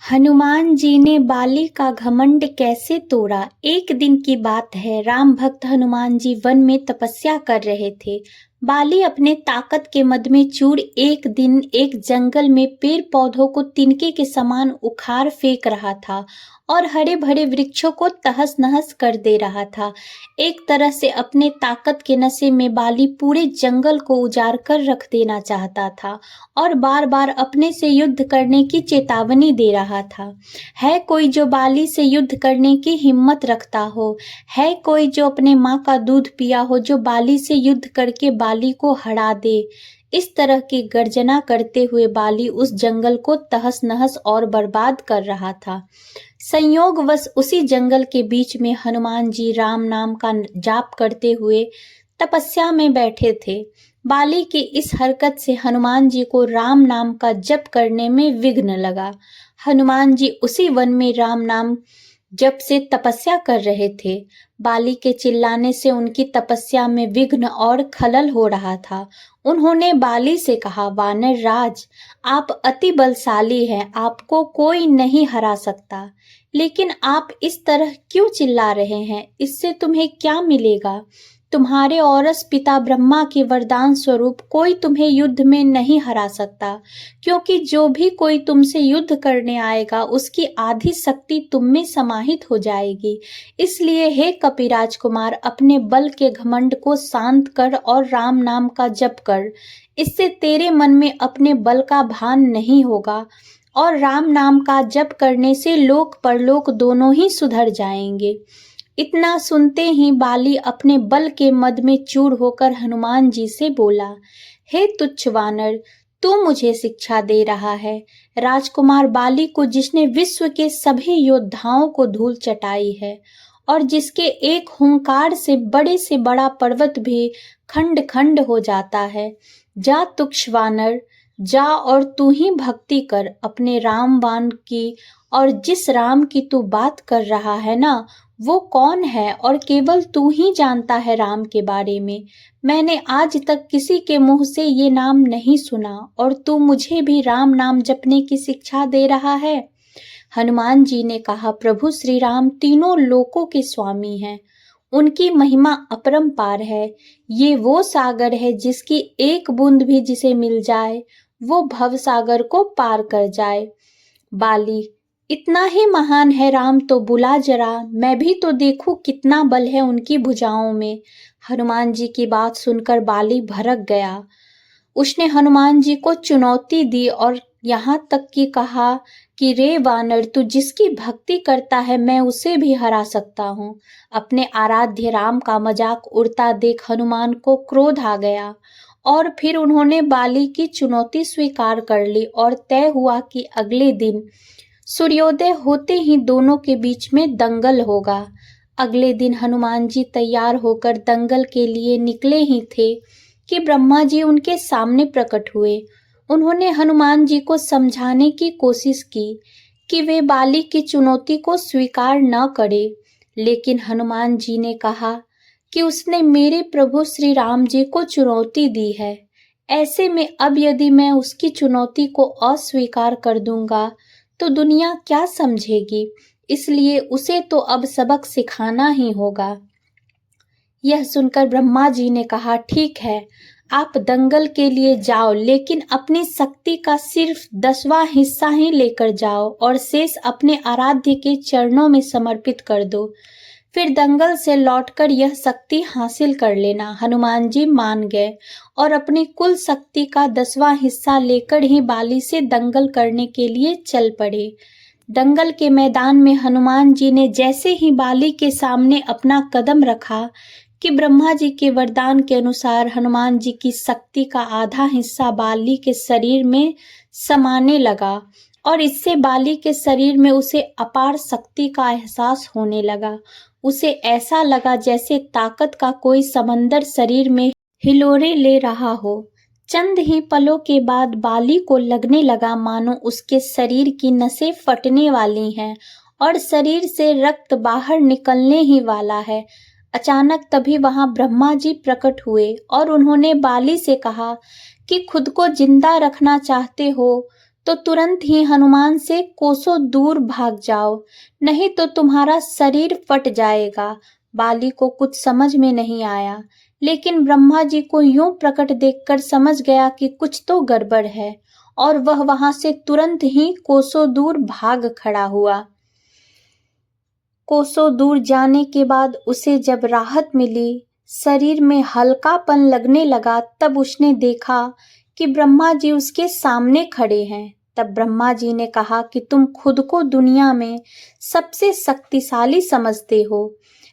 हनुमान जी ने बाली का घमंड कैसे तोड़ा। एक दिन की बात है, राम भक्त हनुमान जी वन में तपस्या कर रहे थे। बाली अपने ताकत के मद में चूर एक दिन एक जंगल में पेड़ पौधों को तिनके के समान उखाड़ फेंक रहा था और हरे भरे वृक्षों को तहस नहस कर दे रहा था। एक तरह से अपने ताकत के नशे में बाली पूरे जंगल को उजाड़ कर रख देना चाहता था और बार बार अपने से युद्ध करने की चेतावनी दे रहा था। है कोई जो बाली से युद्ध करने की हिम्मत रखता हो? है कोई जो अपने माँ का दूध पिया हो, जो बाली से युद्ध करके बाली को हरा दे? इस तरह की गर्जना करते हुए बाली उस जंगल को तहस नहस और बर्बाद कर रहा था। संयोगवश उसी जंगल के बीच में हनुमान जी राम नाम का जाप करते हुए तपस्या में बैठे थे। बाली की इस हरकत से हनुमान जी को राम नाम का जप करने में विघ्न लगा। हनुमान जी उसी वन में राम नाम जप से तपस्या कर रहे थे। बाली के चिल्लाने से उनकी तपस्या में विघ्न और खलल हो रहा था। उन्होंने बाली से कहा, वानर राज, आप अति बलशाली हैं, आपको कोई नहीं हरा सकता। लेकिन आप इस तरह क्यों चिल्ला रहे हैं? इससे तुम्हें क्या मिलेगा? तुम्हारे औरस पिता ब्रह्मा के वरदान स्वरूप कोई तुम्हें युद्ध में नहीं हरा सकता, क्योंकि जो भी कोई तुमसे युद्ध करने आएगा उसकी आधी शक्ति तुम में समाहित हो जाएगी। इसलिए हे कपिराज कुमार, अपने बल के घमंड को शांत कर और राम नाम का जप कर। इससे तेरे मन में अपने बल का भान नहीं होगा और राम नाम का जप करने से लोक परलोक दोनों ही सुधर जाएंगे। इतना सुनते ही बाली अपने बल के मद में चूर होकर हनुमान जी से बोला, हे तुच्छ वानर, तू मुझे शिक्षा दे रहा है। राजकुमार बाली को, जिसने विश्व के सभी योद्धाओं को धूल चटाई है और जिसके एक हुंकार से बड़ा पर्वत भी खंड खंड हो जाता है। जा तुच्छ वानर, जा और तू ही भक्ति कर अपने रामबाण की। और जिस राम की तू बात कर रहा है ना, वो कौन है और केवल तू ही जानता है राम के बारे में। मैंने आज तक किसी के मुंह से ये नाम नहीं सुना और तू मुझे भी राम नाम जपने की शिक्षा दे रहा है। हनुमान जी ने कहा, प्रभु श्री राम तीनों लोकों के स्वामी हैं। उनकी महिमा अपरंपार है। ये वो सागर है जिसकी एक बूंद भी जिसे मिल जाए वो भव सागर को पार कर जाए। बाली, इतना ही महान है राम तो बुला जरा, मैं भी तो देखूं कितना बल है उनकी भुजाओं में। हनुमान जी की बात सुनकर बाली भड़क गया। उसने हनुमान जी को चुनौती दी और यहाँ तक कि कहा कि रे वानर, तू जिसकी भक्ति करता है मैं उसे भी हरा सकता हूँ। अपने आराध्य राम का मजाक उड़ता देख हनुमान को क्रोध आ गया और फिर उन्होंने बाली की चुनौती स्वीकार कर ली और तय हुआ कि अगले दिन सूर्योदय होते ही दोनों के बीच में दंगल होगा। अगले दिन हनुमान जी तैयार होकर दंगल के लिए निकले ही थे कि ब्रह्मा जी उनके सामने प्रकट हुए। उन्होंने हनुमान जी को समझाने की कोशिश की कि वे बाली की चुनौती को स्वीकार न करें, लेकिन हनुमान जी ने कहा कि उसने मेरे प्रभु श्री राम जी को चुनौती दी है। ऐसे में अब यदि मैं उसकी चुनौती को अस्वीकार कर दूंगा तो दुनिया क्या समझेगी, इसलिए उसे तो अब सबक सिखाना ही होगा। यह सुनकर ब्रह्मा जी ने कहा, ठीक है, आप दंगल के लिए जाओ, लेकिन अपनी शक्ति का सिर्फ 10वां हिस्सा ही लेकर जाओ और शेष अपने आराध्य के चरणों में समर्पित कर दो। फिर दंगल से लौटकर यह शक्ति हासिल कर लेना। हनुमान जी मान गए और अपनी कुल शक्ति का 10वां हिस्सा लेकर ही बाली से दंगल करने के लिए चल पड़े। दंगल के मैदान में हनुमान जी ने जैसे ही बाली के सामने अपना कदम रखा कि ब्रह्मा जी के वरदान के अनुसार हनुमान जी की शक्ति का आधा हिस्सा बाली के शरीर में समाने लगा और इससे बाली के शरीर में उसे अपार शक्ति का एहसास होने लगा। उसे ऐसा लगा जैसे ताकत का कोई समंदर शरीर में हिलोरे ले रहा हो। चंद ही पलों के बाद बाली को लगने लगा मानो उसके शरीर की नसें फटने वाली हैं और शरीर से रक्त बाहर निकलने ही वाला है। अचानक तभी वहां ब्रह्मा जी प्रकट हुए और उन्होंने बाली से कहा कि खुद को जिंदा रखना चाहते हो तो तुरंत ही हनुमान से कोसों दूर भाग जाओ, नहीं तो तुम्हारा शरीर फट जाएगा। बाली को कुछ समझ में नहीं आया, लेकिन ब्रह्मा जी को यूं प्रकट देखकर समझ गया कि कुछ तो गड़बड़ है, और वह वहां से तुरंत ही कोसों दूर भाग खड़ा हुआ। कोसों दूर जाने के बाद उसे जब राहत मिली, शरीर में हल्कापन लगने लगा, तब उसने देखा कि ब्रह्मा जी उसके सामने खड़े हैं। तब ब्रह्मा जी ने कहा कि तुम खुद को दुनिया में सबसे शक्तिशाली समझते हो,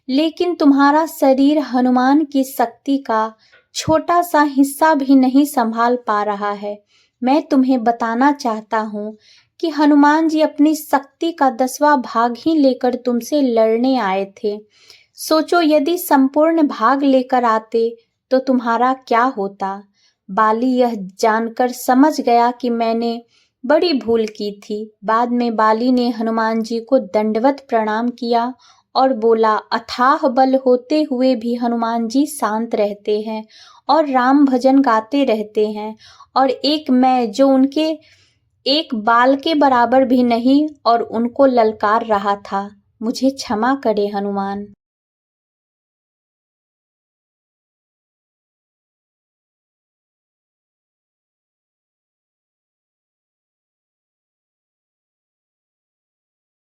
लेकिन तुम्हारा शरीर हनुमान की शक्ति का छोटा सा हिस्सा भी नहीं संभाल पा रहा है। मैं तुम्हें बताना चाहता हूँ कि हनुमान जी अपनी शक्ति का 10वां भाग ही लेकर तुमसे लड़ने आए थे। सोचो, यदि संपूर्ण भाग लेकर आते तो तुम्हारा क्या होता। बाली यह जानकर समझ गया कि मैंने बड़ी भूल की थी। बाद में बाली ने हनुमान जी को दंडवत प्रणाम किया और बोला, अथाह बल होते हुए भी हनुमान जी शांत रहते हैं और राम भजन गाते रहते हैं, और एक मैं जो उनके एक बाल के बराबर भी नहीं और उनको ललकार रहा था। मुझे क्षमा करे हनुमान।